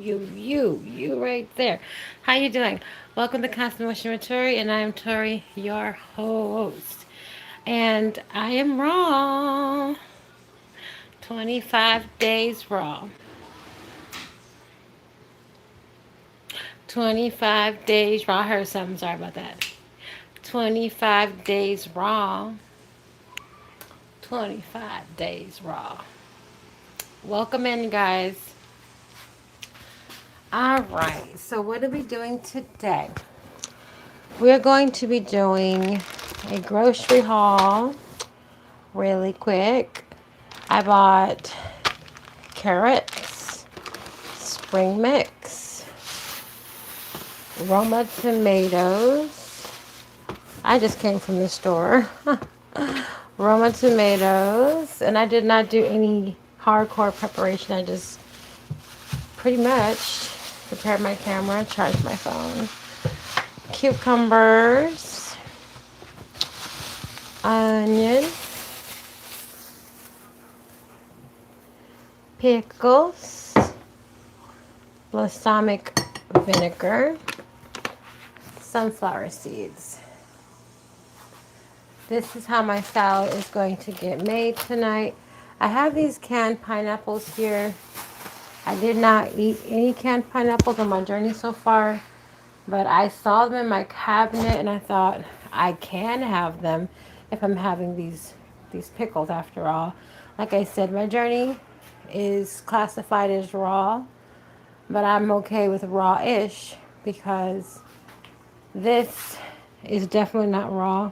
You right there. How you doing? Welcome to Constant Motion with Tori, and I am Tori, your host. And I am raw. 25 days raw. 25 days raw. I heard something. Sorry about that. 25 days raw. 25 days raw. Welcome in, guys. All right. So, what are we doing today? We're going to be doing a grocery haul really quick. I bought carrots, spring mix, Roma tomatoes. I just came from the store. Roma tomatoes, and I did not do any hardcore preparation. I just pretty much prepared my camera, charged my phone. Cucumbers, onion, pickles, balsamic vinegar, sunflower seeds. This is how my salad is going to get made tonight. I have these canned pineapples here. I did not eat any canned pineapples on my journey so far, but I saw them in my cabinet and I thought I can have them if I'm having these pickles after all. Like I said, my journey is classified as raw, but I'm okay with raw-ish because this is definitely not raw,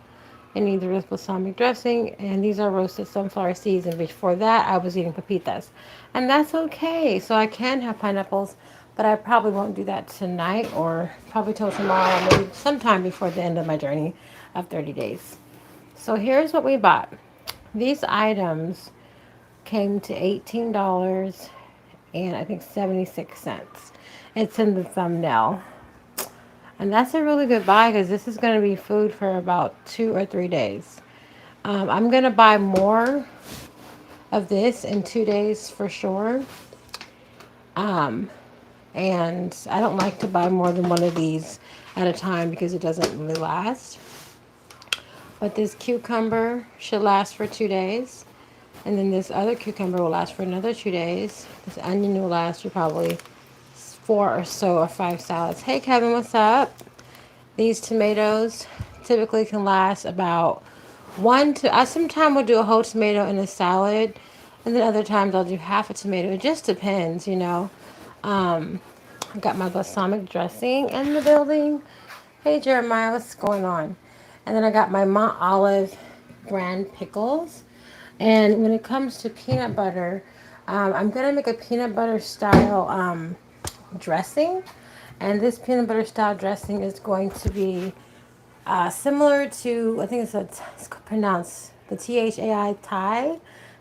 and neither is balsamic dressing, and these are roasted sunflower seeds, and before that I was eating pepitas, and that's okay. So I can have pineapples, but I probably won't do that tonight or probably till tomorrow, maybe sometime before the end of my journey of 30 days. So here's what we bought. These items came to $18 and I think 76 cents. It's in the thumbnail. And that's a really good buy because this is going to be food for about 2 or 3 days. I'm going to buy more of this in 2 days for sure. Um, and I don't like to buy more than one of these at a time because it doesn't really last. But this cucumber should last for 2 days. And then this other cucumber will last for another 2 days. This onion will last for probably 4 or 5 salads. Hey Kevin, what's up? These tomatoes typically can last about I sometimes will do a whole tomato in a salad, and then other times I'll do half a tomato. It just depends, you know. I got my balsamic dressing in the building. Hey Jeremiah, what's going on? And then I got my Mont Olive brand pickles. And when it comes to peanut butter, I'm gonna make a peanut butter style dressing. And this peanut butter style dressing is going to be similar to, I think it's pronounced the THAI Thai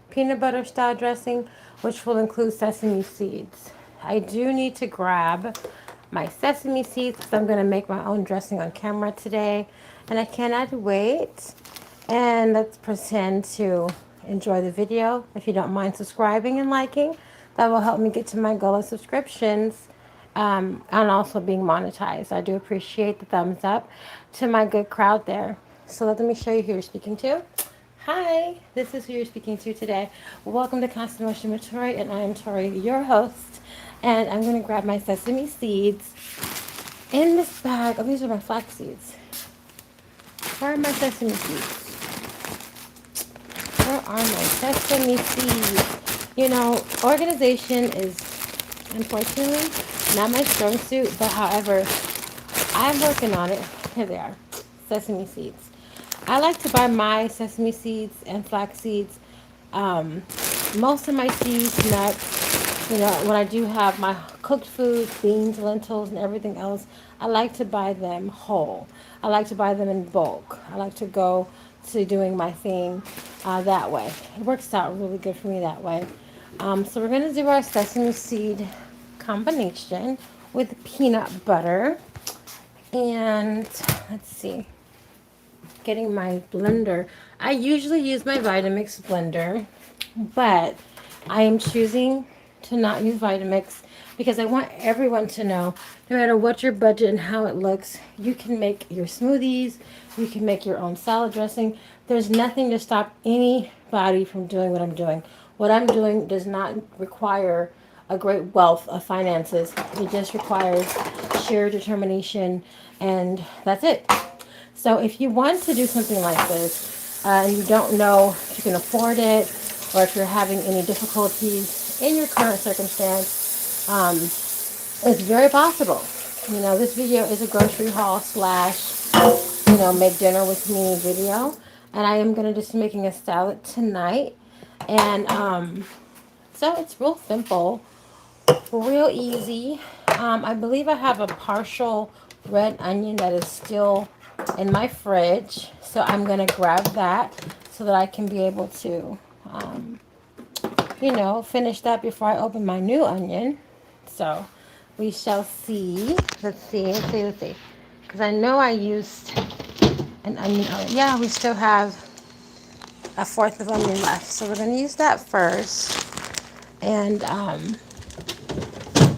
peanut butter style dressing, which will include sesame seeds. I do need to grab my sesame seeds because I'm going to make my own dressing on camera today. And I cannot wait. And let's pretend to enjoy the video. If you don't mind subscribing and liking, that will help me get to my goal of subscriptions and also being monetized. I do appreciate the thumbs up to my good crowd there. So let me show you who you're speaking to. Hi, this is who you're speaking to today. Welcome to Constant Motion with Tori, and I am Tori, your host. And I'm going to grab my sesame seeds in this bag. Oh, these are my flax seeds. Where are my sesame seeds? Where are my sesame seeds? You know, organization is unfortunately not my strong suit, but however, I'm working on it. Here they are, sesame seeds. I like to buy my sesame seeds and flax seeds. Um, Most of my seeds, nuts, you know, when I do have my cooked foods, beans, lentils, and everything else, I like to buy them whole. I like to buy them in bulk. I like to go to doing my thing that way. It works out really good for me that way. So we're going to do our sesame seed combination with peanut butter. And let's see, getting my blender. I usually use my Vitamix blender, but I am choosing to not use Vitamix because I want everyone to know, no matter what your budget and how it looks, you can make your smoothies, you can make your own salad dressing. There's nothing to stop anybody from doing what I'm doing. What I'm doing does not require a great wealth of finances. It just requires sheer determination, and that's it. So if you want to do something like this, and you don't know if you can afford it, or if you're having any difficulties in your current circumstance, it's very possible. This video is a grocery haul slash, make dinner with me video. And I am going to just making a salad tonight. And so it's real simple, real easy. I believe I have a partial red onion that is still in my fridge. So I'm going to grab that so that I can be able to, finish that before I open my new onion. So we shall see. Let's see. Because I know I used an onion. Yeah, we still have a fourth of onion left. So we're going to use that first. And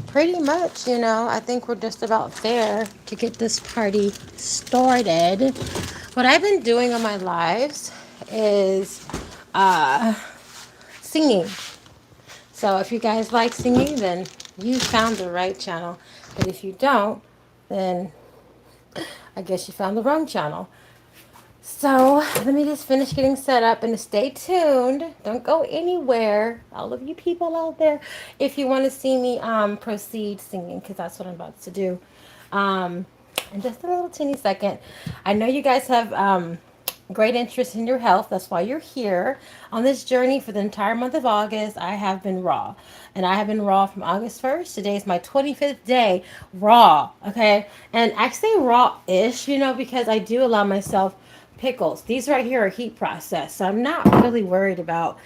pretty much, I think we're just about there to get this party started. What I've been doing on my lives is singing. So if you guys like singing, then you found the right channel. But if you don't, then I guess you found the wrong channel. So let me just finish getting set up and stay tuned. Don't go anywhere. All of you people out there, if you want to see me proceed singing, because that's what I'm about to do. In just a little teeny second. I know you guys have great interest in your health. That's why you're here. On this journey for the entire month of August, I have been raw. And I have been raw from August 1st. Today is my 25th day raw. Okay. And I say raw-ish, because I do allow myself pickles. These right here are heat processed. So I'm not really worried about,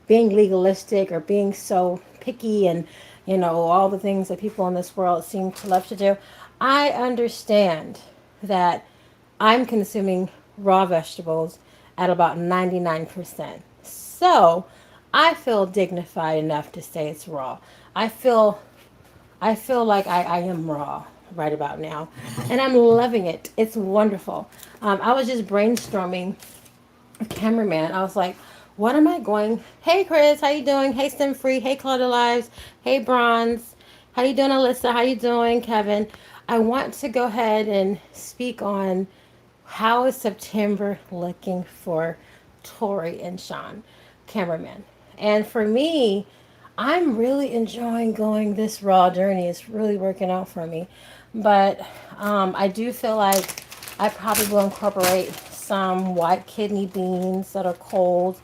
being legalistic or being so picky and, all the things that people in this world seem to love to do. I understand that I'm consuming raw vegetables at about 99%. So I feel dignified enough to say it's raw. I feel like I am raw right about now. And I'm loving it. It's wonderful. I was just brainstorming a cameraman. I was like, what am I going? Hey Chris, how you doing? Hey Sim Free. Hey Claudia Lives. Hey Bronze. How you doing, Alyssa? How you doing, Kevin? I want to go ahead and speak on how is September looking for Tori and Sean, cameraman. And for me, I'm really enjoying going this raw journey. It's really working out for me. But I do feel like I probably will incorporate some white kidney beans that are cold.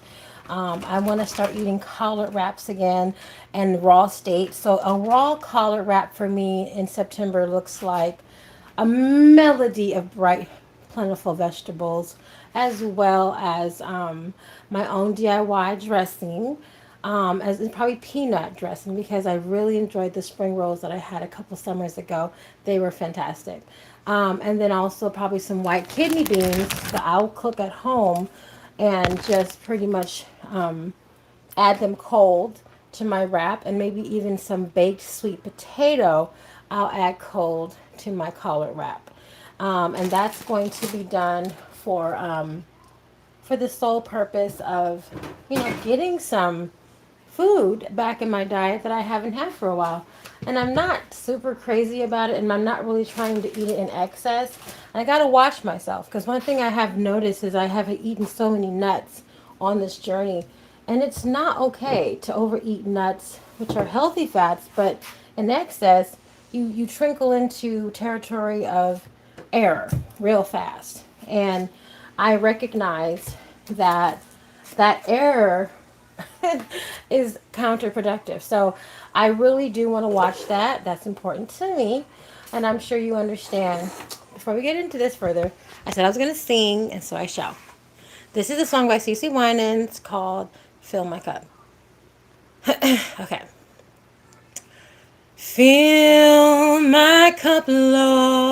I want to start eating collard wraps again and raw steak. So a raw collard wrap for me in September looks like a melody of bright, plentiful vegetables, as well as my own DIY dressing, as probably peanut dressing, because I really enjoyed the spring rolls that I had a couple summers ago. They were fantastic. And then also probably some white kidney beans that I'll cook at home and just pretty much add them cold to my wrap, and maybe even some baked sweet potato I'll add cold to my collard wrap. And that's going to be done for the sole purpose of, getting some food back in my diet that I haven't had for a while. And I'm not super crazy about it, and I'm not really trying to eat it in excess. And I got to watch myself, because one thing I have noticed is I have eaten so many nuts on this journey. And it's not okay to overeat nuts, which are healthy fats, but in excess, you trickle into territory of error real fast. And I recognize that error is counterproductive. So I really do want to watch that. That's important to me. And I'm sure you understand. Before we get into this further, I said I was going to sing, and so I shall. This is a song by CeCe Winans called Fill My Cup. Okay. Fill my cup, Lord.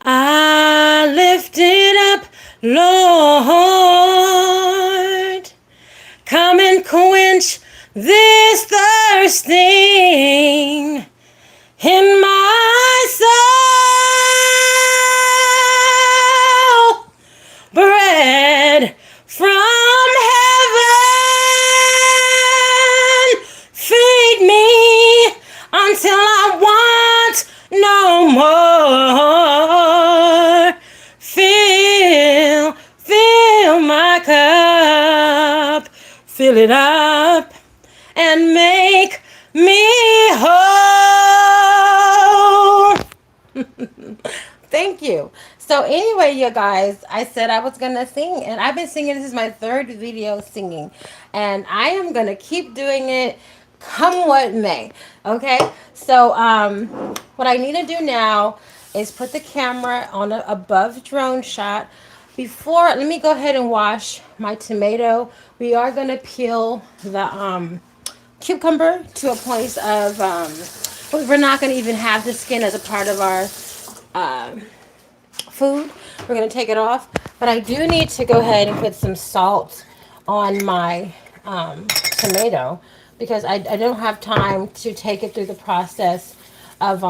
I lift it up, Lord. Come and quench this thirst first thing in my soul. Bread from heaven, feed me until I want no more. Fill my cup, fill it up, and make me whole. Thank you. So anyway, you guys, I said I was going to sing, and I've been singing. This is my third video singing, and I am going to keep doing it come what may. Okay? So what I need to do now is put the camera on an above drone shot. Before, let me go ahead and wash my tomato. We are going to peel the cucumber to a place of we're not going to even have the skin as a part of our food. We're going to take it off, but I do need to go ahead and put some salt on my tomato because I don't have time to take it through the process of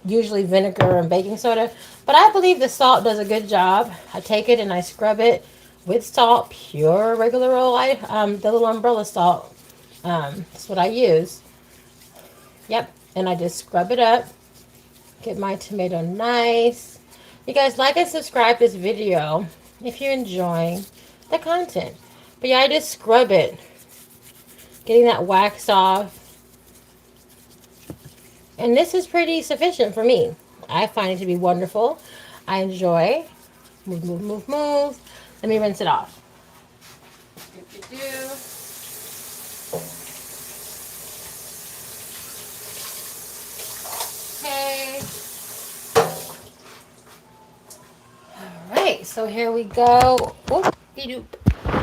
usually vinegar and baking soda, but I believe the salt does a good job. I take it and I scrub it with salt, pure regular old the little umbrella salt. That's what I use. Yep, and I just scrub it up, get my tomato nice. You guys like and subscribe this video if you're enjoying the content. But yeah, I just scrub it, getting that wax off. And this is pretty sufficient for me. I find it to be wonderful. I enjoy. Move, move, move, move. Let me rinse it off. Okay. Alright, so here we go.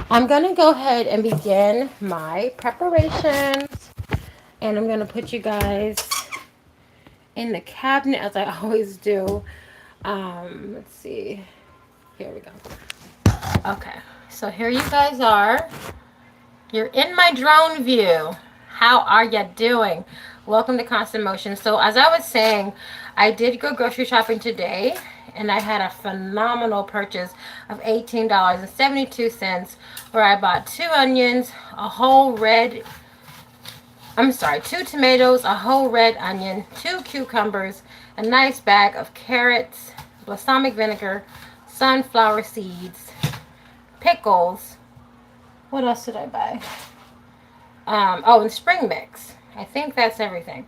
I'm going to go ahead and begin my preparations. And I'm going to put you guys in the cabinet as I always do. Let's see. Here we go. Okay, so here you guys are. You're in my drone view. How are you doing? Welcome to Constant Motion. So as I was saying, I did go grocery shopping today, and I had a phenomenal purchase of $18.72, where I bought 2 onions, two tomatoes, a whole red onion, 2 cucumbers, a nice bag of carrots, balsamic vinegar, sunflower seeds, pickles. What else did I buy? And spring mix. I think that's everything.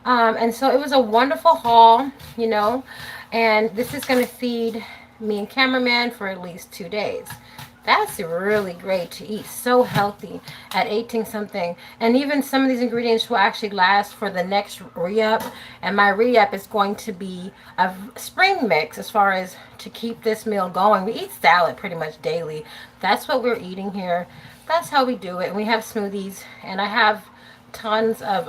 And so it was a wonderful haul, you know, and this is going to feed me and cameraman for at least 2 days. That's really great to eat. So healthy at 18 something. And even some of these ingredients will actually last for the next re-up. And my re-up is going to be a spring mix as far as to keep this meal going. We eat salad pretty much daily. That's what we're eating here. That's how we do it. And we have smoothies. And I have tons of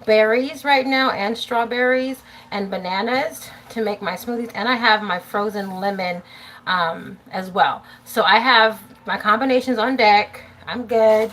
berries right now, and strawberries and bananas to make my smoothies. And I have my frozen lemon as well. So I have my combinations on deck. I'm good.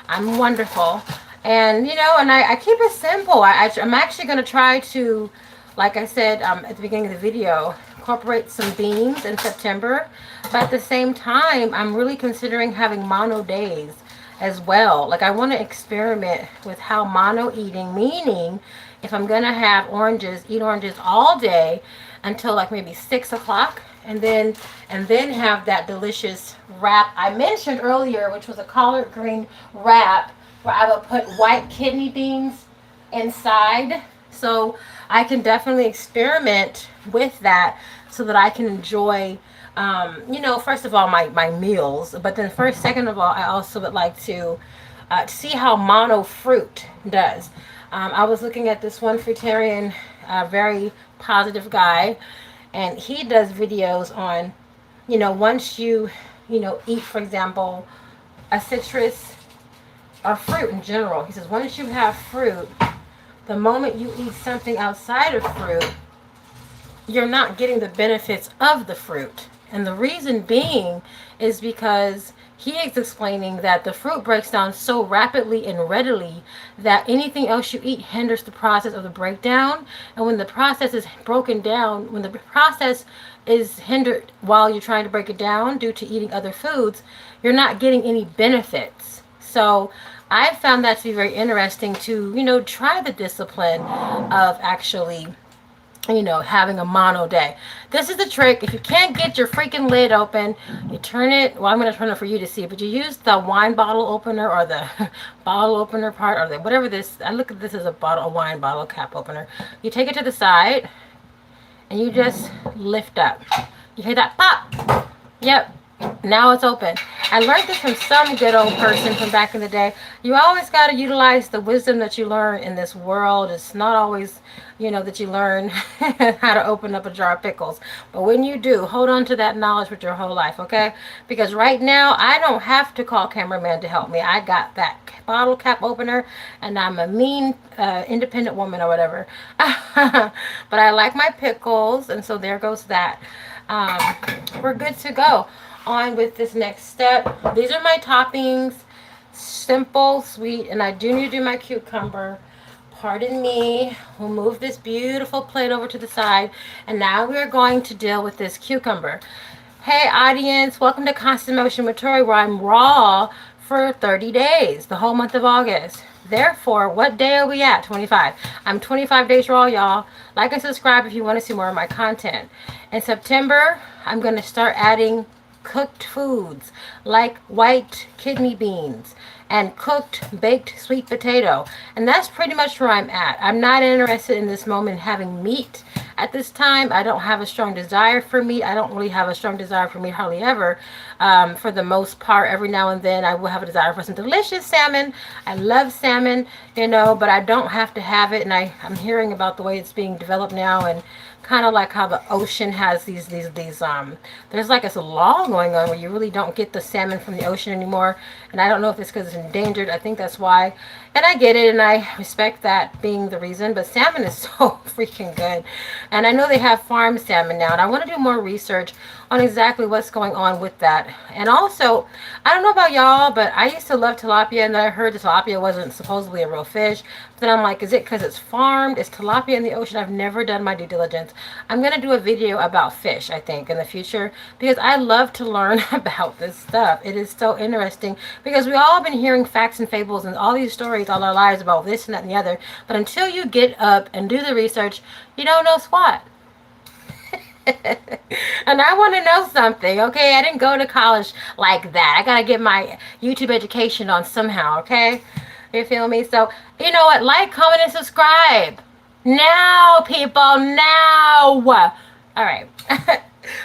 I'm wonderful. And, you know, and I keep it simple. I'm actually going to try to, like I said at the beginning of the video, incorporate some beans in September. But at the same time, I'm really considering having mono days as well. Like, I want to experiment with how mono eating, meaning if I'm going to have oranges, eat oranges all day until like maybe 6 o'clock. And then have that delicious wrap I mentioned earlier, which was a collard green wrap where I would put white kidney beans inside. So I can definitely experiment with that so that I can enjoy, you know, first of all, my meals. But then second of all, I also would like to see how mono fruit does. I was looking at this one fruitarian, very positive guy. And he does videos on, you know, once you eat, for example, a citrus or fruit in general. He says once you have fruit, the moment you eat something outside of fruit, you're not getting the benefits of the fruit. And the reason being is because he is explaining that the fruit breaks down so rapidly and readily that anything else you eat hinders the process of the breakdown. And when the process is broken down, when the process is hindered while you're trying to break it down due to eating other foods, you're not getting any benefits. So I found that to be very interesting to, try the discipline of actually having a mono day. This is the trick. If you can't get your freaking lid open, you turn it. Well, I'm going to turn it for you to see, but you use the wine bottle opener or the bottle opener part or whatever this. I look at this as a wine bottle cap opener. You take it to the side and you just lift up. You hear that pop? Yep. Now it's open. I learned this from some good old person from back in the day. You always got to utilize the wisdom that you learn in this world. It's not always, that you learn how to open up a jar of pickles. But when you do, hold on to that knowledge with your whole life, okay? Because right now, I don't have to call cameraman to help me. I got that bottle cap opener, and I'm a mean, independent woman or whatever. But I like my pickles, and so there goes that. We're good to go on with this next step. These are my toppings, simple, sweet, and I do need to do my cucumber. Pardon me. We'll move this beautiful plate over to the side, and now we're going to deal with this cucumber. Hey audience, welcome to Constant Motion with Tori, where I'm raw for 30 days, the whole month of August. Therefore, what day are we at? 25. I'm 25 days raw, y'all. Like and subscribe if you want to see more of my content. In September, I'm going to start adding cooked foods like white kidney beans and cooked baked sweet potato, and that's pretty much where I'm at. I'm not interested in this moment in having meat at this time. I don't have a strong desire for meat. I don't really have a strong desire for meat hardly ever. For the most part, every now and then I will have a desire for some delicious salmon. I love salmon, but I don't have to have it. And I'm hearing about the way it's being developed now, and kind of like how the ocean has these there's like a law going on where you really don't get the salmon from the ocean anymore. And I don't know if it's because it's endangered. I think that's why. And I get it, and I respect that being the reason. But salmon is so freaking good. And I know they have farm salmon now, and I want to do more research on exactly what's going on with that. And also, I don't know about y'all, but I used to love tilapia, and I heard the tilapia wasn't supposedly a real fish. But then I'm like, is it because it's farmed? Is tilapia in the ocean? I've never done my due diligence. I'm going to do a video about fish, I think, in the future, because I love to learn about this stuff. It is so interesting, because we all have been hearing facts and fables and all these stories all our lives about this and that and the other. But until you get up and do the research, you don't know squat. And I want to know something, okay? I didn't go to college like that. I got to get my YouTube education on somehow, okay? You feel me? So, you know what? Like, comment, and subscribe. Now, people, now. All right.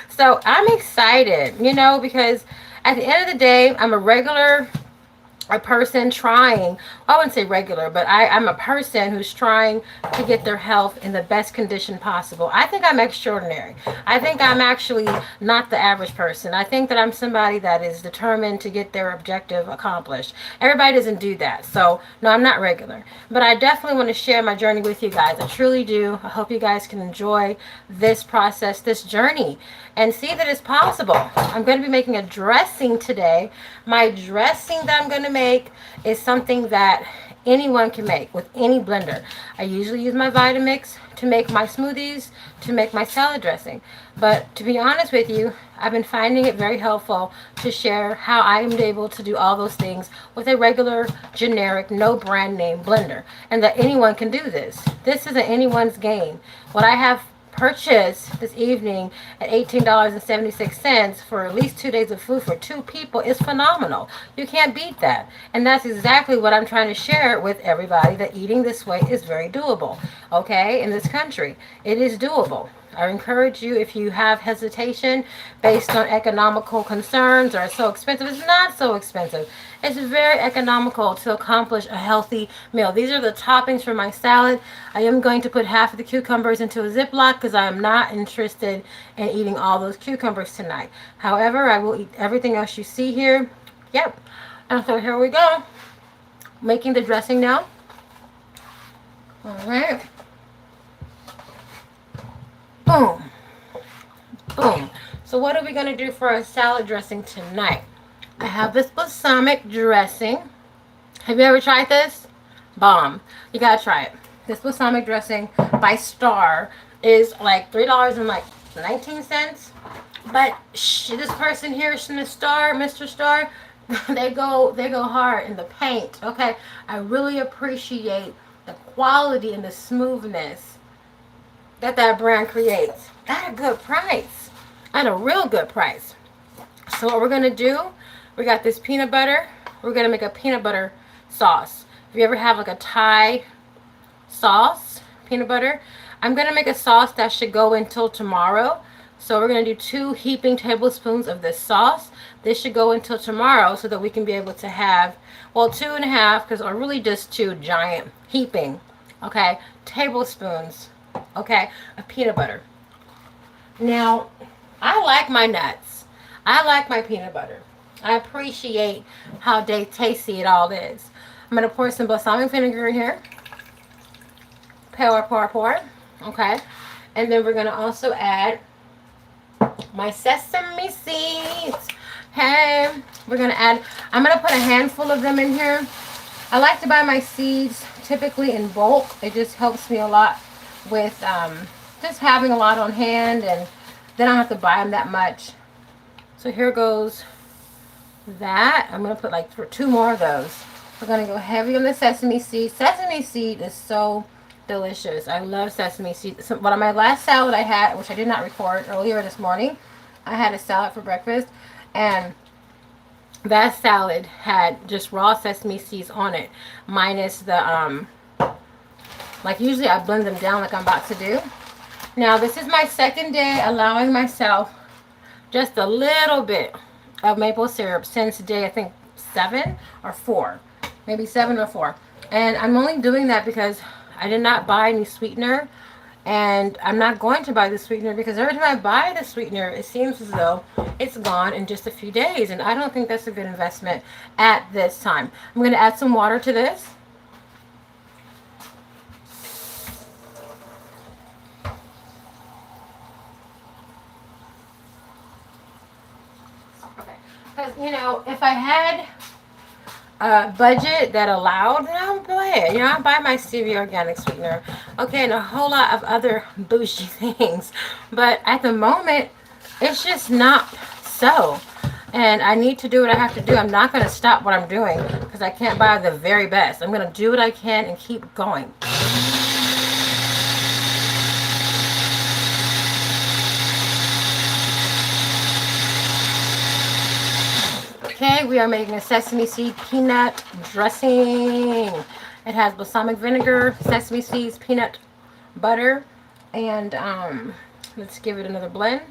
So, I'm excited, because at the end of the day, I'm a person trying, I wouldn't say regular, but I'm a person who's trying to get their health in the best condition possible. I think I'm extraordinary. I think I'm actually not the average person. I think that I'm somebody that is determined to get their objective accomplished. Everybody doesn't do that. So, no, I'm not regular. But I definitely want to share my journey with you guys. I truly do. I hope you guys can enjoy this process, this journey, and see that it's possible. I'm going to be making a dressing today. My dressing that I'm going to make is something that anyone can make with any blender. I usually use my Vitamix to make my smoothies, to make my salad dressing. But to be honest with you, I've been finding it very helpful to share how I am able to do all those things with a regular, generic, no brand name blender. And that anyone can do this. This isn't anyone's game. What I have purchased this evening at $18.76 for at least 2 days of food for 2 people is phenomenal. You can't beat that. And that's exactly what I'm trying to share with everybody, that eating this way is very doable. Okay, in this country, it is doable. I encourage you, if you have hesitation based on economical concerns or it's so expensive, it's not so expensive. It's very economical to accomplish a healthy meal. These are the toppings for my salad. I am going to put half of the cucumbers into a Ziploc because I am not interested in eating all those cucumbers tonight. However, I will eat everything else you see here. Yep. And so here we go. Making the dressing now. All right. Boom. Boom. So what are we going to do for our salad dressing tonight? I have this balsamic dressing. Have you ever tried this? Bomb. You gotta try it. This balsamic dressing by Star is like $3.19. But this person here, Mr. Star, they go hard in the paint. Okay, I really appreciate the quality and the smoothness that brand creates at a good price, at a real good price. So what we're gonna do, we got this peanut butter. We're gonna make a peanut butter sauce. If you ever have like a Thai sauce, peanut butter, I'm gonna make a sauce that should go until tomorrow. So we're gonna do 2 heaping tablespoons of this sauce. This should go until tomorrow so that we can be able to have, well, 2.5, because are really just 2 giant heaping, okay, tablespoons, okay, of peanut butter. Now, I like my nuts. I like my peanut butter. I appreciate how tasty it all is. I'm going to pour some balsamic vinegar in here. Pour. Okay. And then we're going to also add my sesame seeds. Hey, we're going to add, I'm going to put a handful of them in here. I like to buy my seeds typically in bulk. It just helps me a lot with just having a lot on hand, and then I don't have to buy them that much. So here goes that. I'm going to put like 2 more of those. We're going to go heavy on the sesame seed. Sesame seed is so delicious. I love sesame seed. So, one of my last salad I had, which I did not record earlier this morning, I had a salad for breakfast, and that salad had just raw sesame seeds on it, minus the, like usually I blend them down like I'm about to do. Now this is my second day allowing myself just a little bit of maple syrup since day, I think 7 or 4. Maybe 7 or 4. And I'm only doing that because I did not buy any sweetener. And I'm not going to buy the sweetener because every time I buy the sweetener, it seems as though it's gone in just a few days. And I don't think that's a good investment at this time. I'm going to add some water to this. Because, you know, if I had a budget that allowed, then I would go ahead. You know, I buy my stevia organic sweetener. Okay, and a whole lot of other bougie things. But at the moment, it's just not so. And I need to do what I have to do. I'm not going to stop what I'm doing because I can't buy the very best. I'm going to do what I can and keep going. Okay, we are making a sesame seed peanut dressing. It has balsamic vinegar, sesame seeds, peanut butter, and let's give it another blend.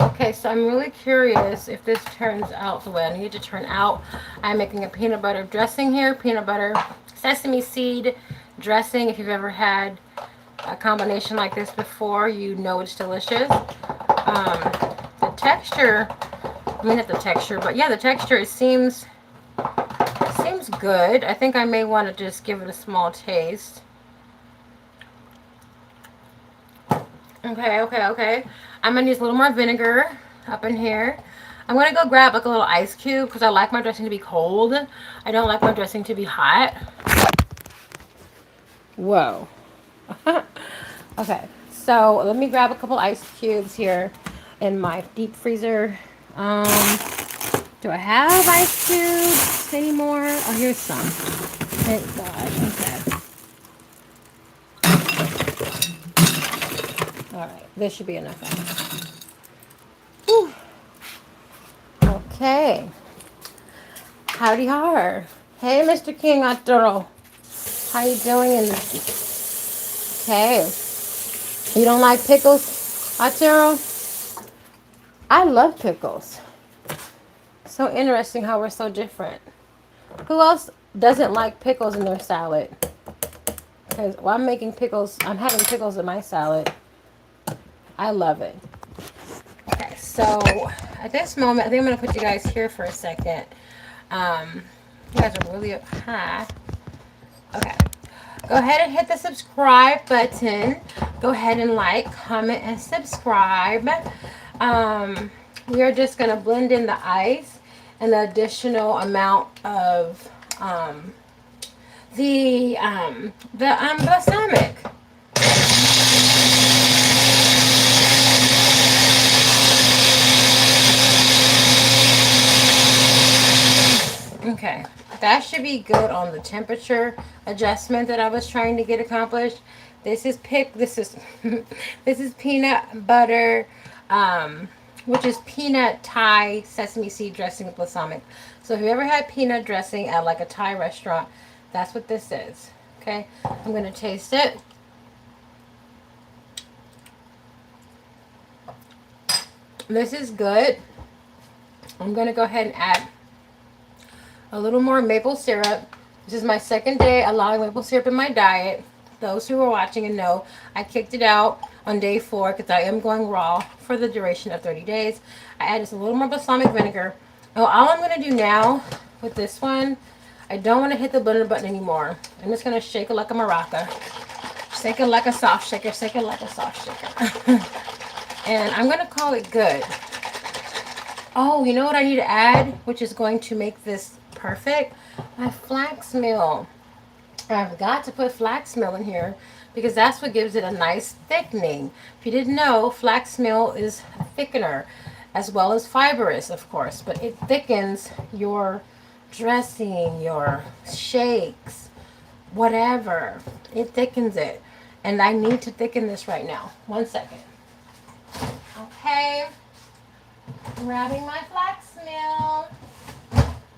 Okay, so I'm really curious if this turns out the way I need it to turn out. I'm making a peanut butter dressing here. Peanut butter, sesame seed dressing. If you've ever had a combination like this before, you know it's delicious. The texture, I mean not the texture, but yeah, the texture, it seems good. I think I may want to just give it a small taste. Okay. I'm going to use a little more vinegar up in here. I'm going to go grab like a little ice cube because I like my dressing to be cold. I don't like my dressing to be hot. Whoa. Okay, so let me grab a couple ice cubes here in my deep freezer. Do I have ice cubes anymore? Oh, here's some. Thank God. Okay. Alright, this should be enough. Whew. Okay. Howdy har. Hey, Mr. King Arturo. How you doing in this? Okay. You don't like pickles, Arturo? I love pickles. So interesting how we're so different. Who else doesn't like pickles in their salad? Because while I'm making pickles, I'm having pickles in my salad. I love it. Okay, so at this moment, I think I'm going to put you guys here for a second. You guys are really up high. Okay. Go ahead and hit the subscribe button. Go ahead and like, comment, and subscribe. We are just going to blend in the ice and the additional amount of the balsamic. Okay, that should be good on the temperature adjustment that I was trying to get accomplished. This is this is peanut butter, which is peanut Thai sesame seed dressing with balsamic. So if you ever had peanut dressing at like a Thai restaurant, that's what this is. Okay, I'm gonna taste it. This is good. I'm gonna go ahead and add a little more maple syrup. This is my second day allowing maple syrup in my diet. Those who are watching and know, I kicked it out on day 4 because I am going raw for the duration of 30 days. I added just a little more balsamic vinegar. Now, all I'm going to do now with this one, I don't want to hit the blender button anymore. I'm just going to shake it like a maraca. Shake it like a soft shaker. Shake it like a soft shaker. And I'm going to call it good. Oh, you know what I need to add, which is going to make this perfect? My flax meal. I've got to put flax meal in here because that's what gives it a nice thickening. If you didn't know, flax meal is a thickener as well as fibrous, of course, but it thickens your dressing, your shakes, whatever. It thickens it. And I need to thicken this right now. 1 second. Okay. Grabbing my flax meal.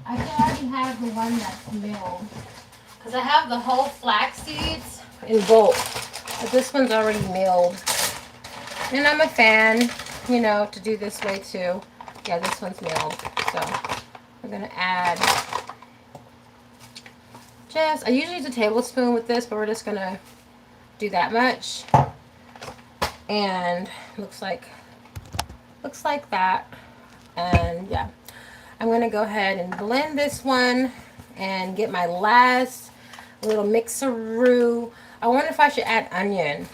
I should already have the one that's milled. Because I have the whole flax seeds in bulk. But this one's already milled. And I'm a fan, you know, to do this way too. Yeah, this one's milled. So we're going to add I usually use a tablespoon with this, but we're just going to do that much. And looks like that. And yeah, I'm going to go ahead and blend this one and get my last little mixeroo. I wonder if I should add onion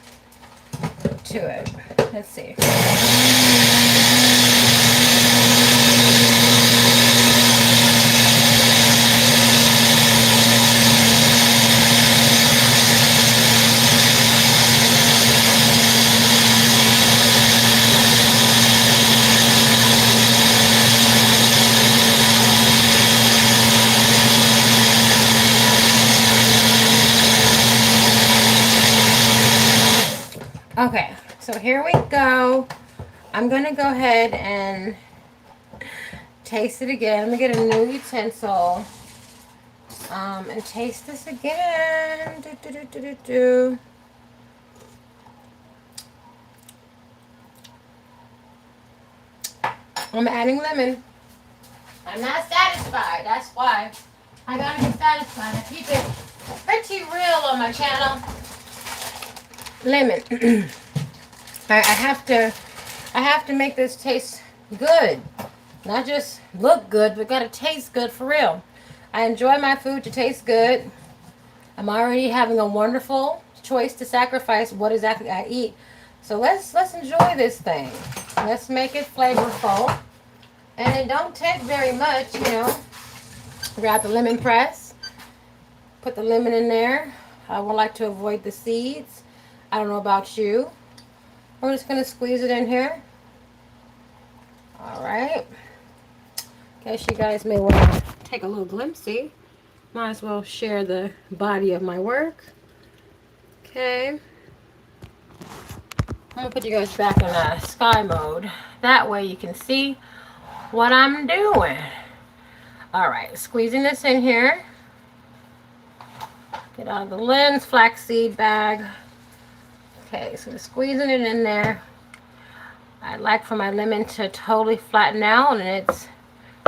to it. Let's see. Okay, so here we go. I'm going to go ahead and taste it again. Let me get a new utensil and taste this again. I'm adding lemon. I'm not satisfied. That's why. I gotta be satisfied. I keep it pretty real on my channel. Lemon. I have to make this taste good. Not just look good, but gotta taste good for real. I enjoy my food to taste good. I'm already having a wonderful choice to sacrifice what exactly I eat. So let's enjoy this thing. Let's make it flavorful. And it don't take very much, you know. Grab the lemon press. Put the lemon in there. I would like to avoid the seeds. I don't know about you. We're just going to squeeze it in here. Alright. Guess you guys may want to take a little glimpsey. Might as well share the body of my work. Okay. I'm going to put you guys back in sky mode. That way you can see what I'm doing. Alright, squeezing this in here. Get out of the lens, flaxseed bag. Okay, so squeezing it in there. I'd like for my lemon to totally flatten out, and it's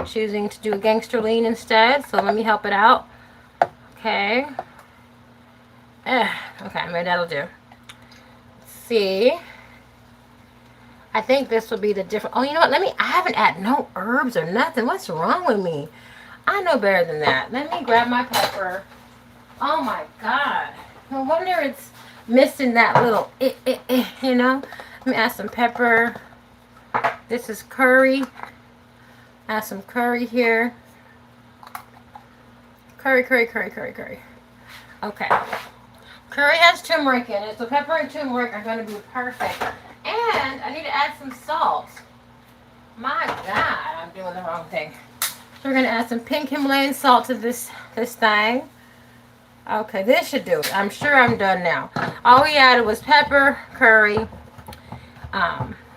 choosing to do a gangster lean instead, so let me help it out. Okay. Okay, maybe that'll do. Let's see. I think this will be the different. Oh, you know what? I haven't added no herbs or nothing. What's wrong with me? I know better than that. Let me grab my pepper. Oh my God. No wonder it's missing that little, you know? Let me add some pepper. This is curry. Add some curry here. Curry, curry, curry, curry, curry. Okay. Curry has turmeric in it, so pepper and turmeric are going to be perfect. And I need to add some salt. My God, I'm doing the wrong thing. So we're going to add some pink Himalayan salt to this thing. Okay, this should do it. I'm sure I'm done now. All we added was pepper, curry,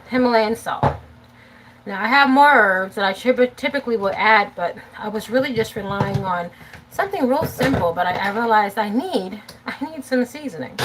Himalayan salt. Now I have more herbs that I typically would add, but I was really just relying on something real simple. But I realized I need some seasoning.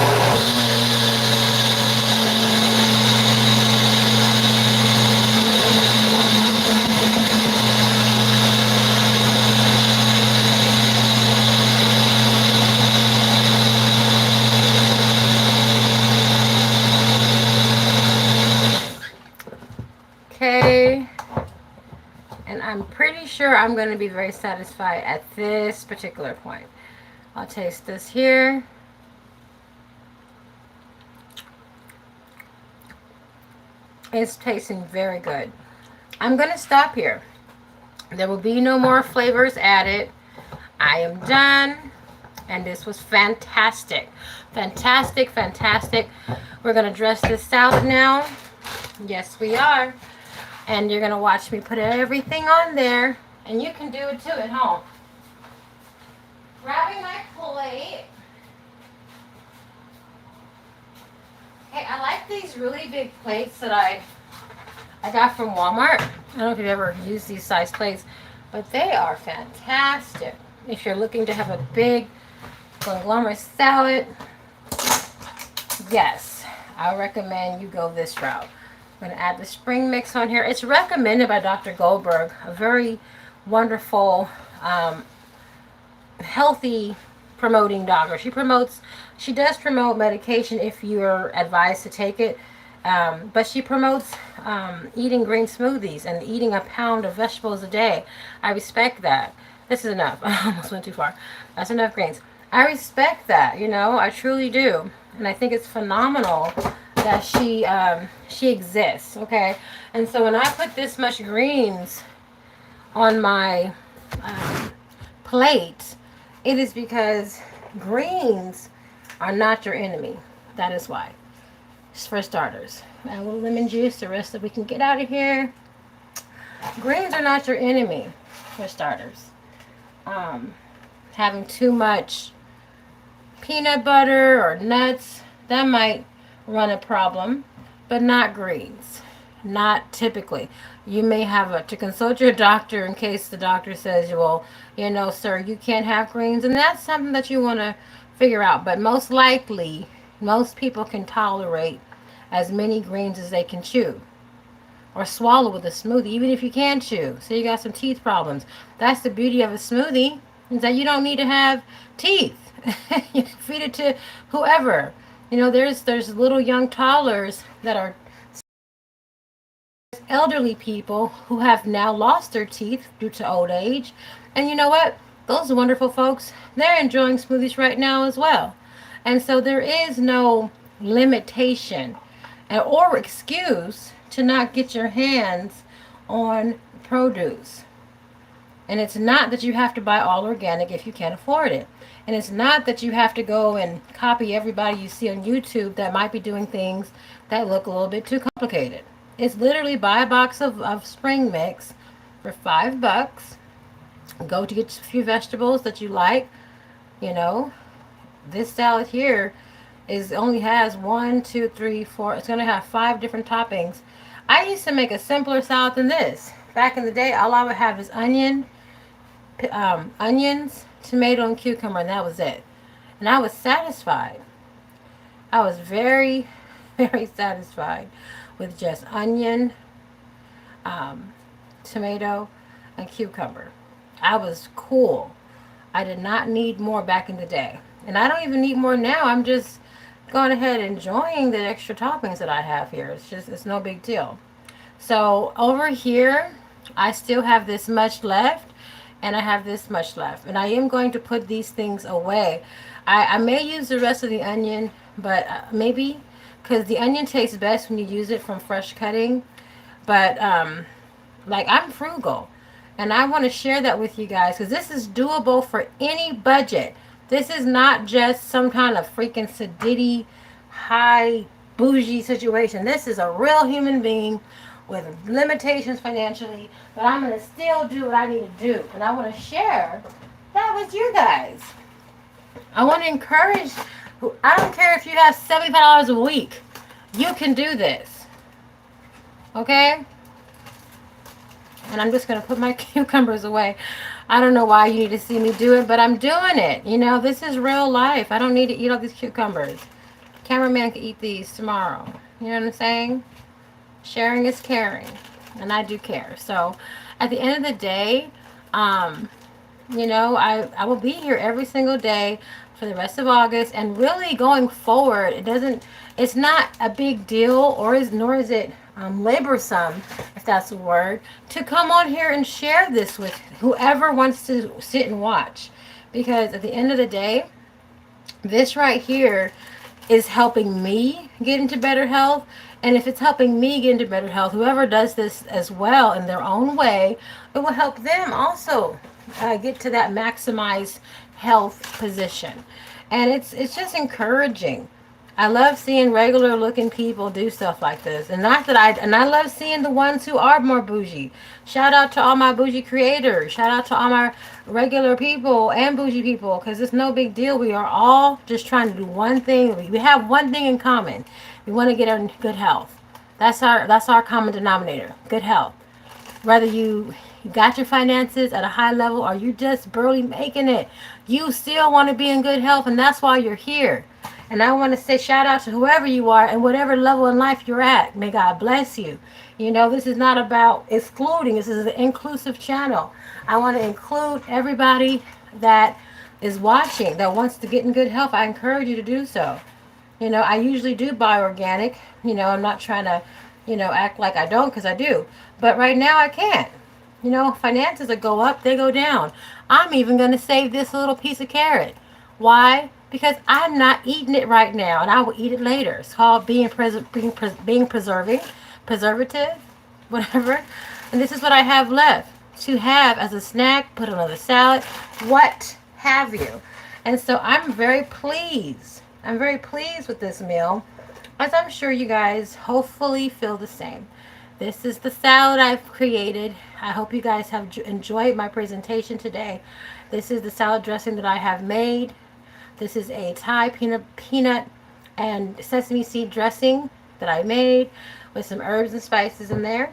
Okay. And I'm pretty sure I'm going to be very satisfied at this particular point. I'll taste this here. It's tasting very good. I'm going to stop here. There will be no more flavors added. I am done. And this was fantastic. Fantastic, fantastic. We're going to dress this salad now. Yes, we are. And you're going to watch me put everything on there. And you can do it too at home. Grabbing my plate. Hey, I like these really big plates that I got from Walmart. I don't know if you've ever used these size plates, but they are fantastic. If you're looking to have a big conglomerate salad, yes, I recommend you go this route. I'm going to add the spring mix on here. It's recommended by Dr. Goldberg, a very wonderful, healthy promoting doctor. She does promote medication if you're advised to take it, but she promotes eating green smoothies and eating a pound of vegetables a day. I respect that. This is enough. I almost went too far. That's enough greens. I respect that, you know, I truly do. And I think it's phenomenal that she exists, okay? And so when I put this much greens on my plate, it is because greens are not your enemy. That is why. Just for starters. Add a little lemon juice, the rest that we can get out of here. Greens are not your enemy, for starters. Having too much peanut butter or nuts, that might run a problem, but not greens. Not typically. You may have to consult your doctor in case the doctor says, well, you know, sir, you can't have greens, and that's something that you want to figure out. But most likely, most people can tolerate as many greens as they can chew or swallow with a smoothie, even if you can chew. So you got some teeth problems. That's the beauty of a smoothie, is that you don't need to have teeth. You can feed it to whoever. You know, there's little young toddlers that are elderly people who have now lost their teeth due to old age. And you know what? Those wonderful folks, they're enjoying smoothies right now as well. And so there is no limitation or excuse to not get your hands on produce. And it's not that you have to buy all organic if you can't afford it. And it's not that you have to go and copy everybody you see on YouTube that might be doing things that look a little bit too complicated. It's literally buy a box of spring mix for $5. Go to get a few vegetables that you like. You know, this salad here only has 1, 2, 3, 4. It's going to have 5 different toppings. I used to make a simpler salad than this. Back in the day, all I would have is onions, tomato, and cucumber, and that was it. And I was satisfied. I was very, very satisfied with just onion, tomato, and cucumber. I was cool. I did not need more back in the day. And I don't even need more now. I'm just going ahead and enjoying the extra toppings that I have here. It's no big deal. So over here, I still have this much left, and I have this much left. And I am going to put these things away. I may use the rest of the onion, but maybe, because the onion tastes best when you use it from fresh cutting. But like, I'm frugal, and I want to share that with you guys because this is doable for any budget. This is not just some kind of freaking sedity, high bougie situation. This is a real human being with limitations financially, but I'm going to still do what I need to do. And I want to share that with you guys. I want to encourage, I don't care if you have $75 a week, you can do this. Okay? And I'm just going to put my cucumbers away. I don't know why you need to see me do it, but I'm doing it. You know, this is real life. I don't need to eat all these cucumbers. Cameraman can eat these tomorrow. You know what I'm saying? Sharing is caring, and I do care. So at the end of the day, um, you know, I will be here every single day for the rest of August, and really going forward, it's not a big deal, nor is it laborsome, if that's the word, to come on here and share this with whoever wants to sit and watch, because at the end of the day, this right here is helping me get into better health. And if it's helping me get into better health, whoever does this as well in their own way, it will help them also get to that maximized health position. And it's just encouraging. I love seeing regular looking people do stuff like this. And not that I love seeing the ones who are more bougie. Shout out to all my bougie creators. Shout out to all my regular people and bougie people, because it's no big deal. We are all just trying to do one thing. We have one thing in common. We want to get our good health. That's our common denominator. Good health. Whether you got your finances at a high level or you just barely making it, you still want to be in good health, and that's why you're here. And I want to say shout out to whoever you are and whatever level in life you're at. May God bless you. You know, this is not about excluding. This is an inclusive channel. I want to include everybody that is watching that wants to get in good health. I encourage you to do so. You know, I usually do buy organic. You know, I'm not trying to, act like I don't, because I do. But right now I can't. You know, finances that go up, they go down. I'm even going to save this little piece of carrot. Why? Because I'm not eating it right now, and I will eat it later. It's called being preservative, whatever. And this is what I have left to have as a snack, put on a salad, what have you. And so I'm very pleased. I'm very pleased with this meal, as I'm sure you guys hopefully feel the same. This is the salad I've created. I hope you guys have enjoyed my presentation today. This is the salad dressing that I have made. This is a Thai peanut and sesame seed dressing that I made with some herbs and spices in there.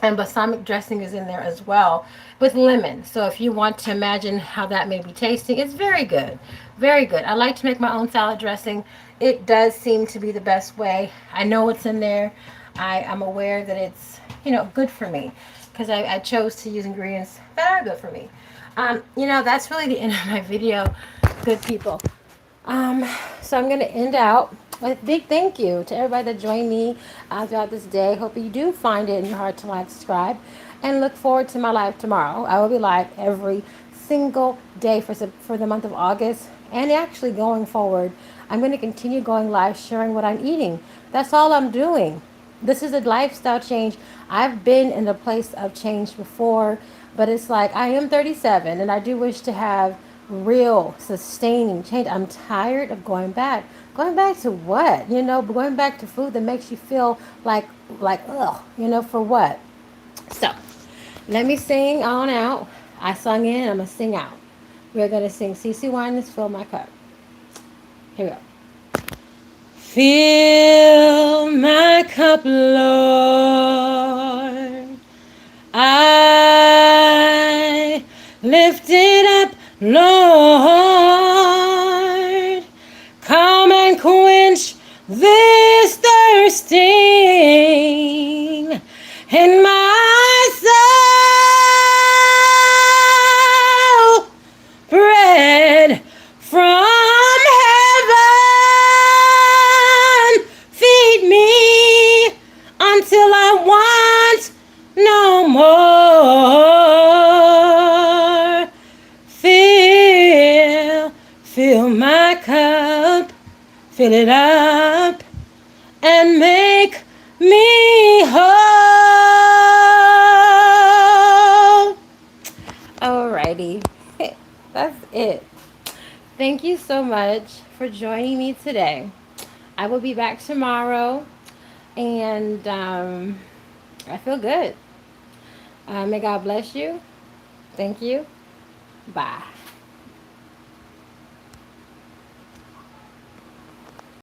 And balsamic dressing is in there as well with lemon. So if you want to imagine how that may be tasting, it's very good. Very good. I like to make my own salad dressing. It does seem to be the best way. I know what's in there. I'm aware that it's, good for me, because I chose to use ingredients that are good for me. That's really the end of my video, good people. So I'm going to end out with a big thank you to everybody that joined me throughout this day. Hope you do find it in your heart to like, subscribe, and look forward to my live tomorrow. I will be live every single day for the month of August, and actually going forward, I'm going to continue going live, sharing what I'm eating. That's all I'm doing. This is a lifestyle change. I've been in a place of change before, but it's like I am 37, and I do wish to have real sustaining change. I'm tired of going back. Going back to what? Going back to food that makes you feel like ugh, for what? So let me sing on out. I sung in, I'm gonna sing out. We're gonna sing CeCe Winans, Fill My Cup. Here we go. Fill my cup, Lord. I lift it up, Lord. Come and quench this thirsting in my soul. Bread from heaven. fill it up and make me whole. Alrighty, that's it. Thank you so much for joining me today. I will be back tomorrow, and I feel good. May God bless you. Thank you. Bye.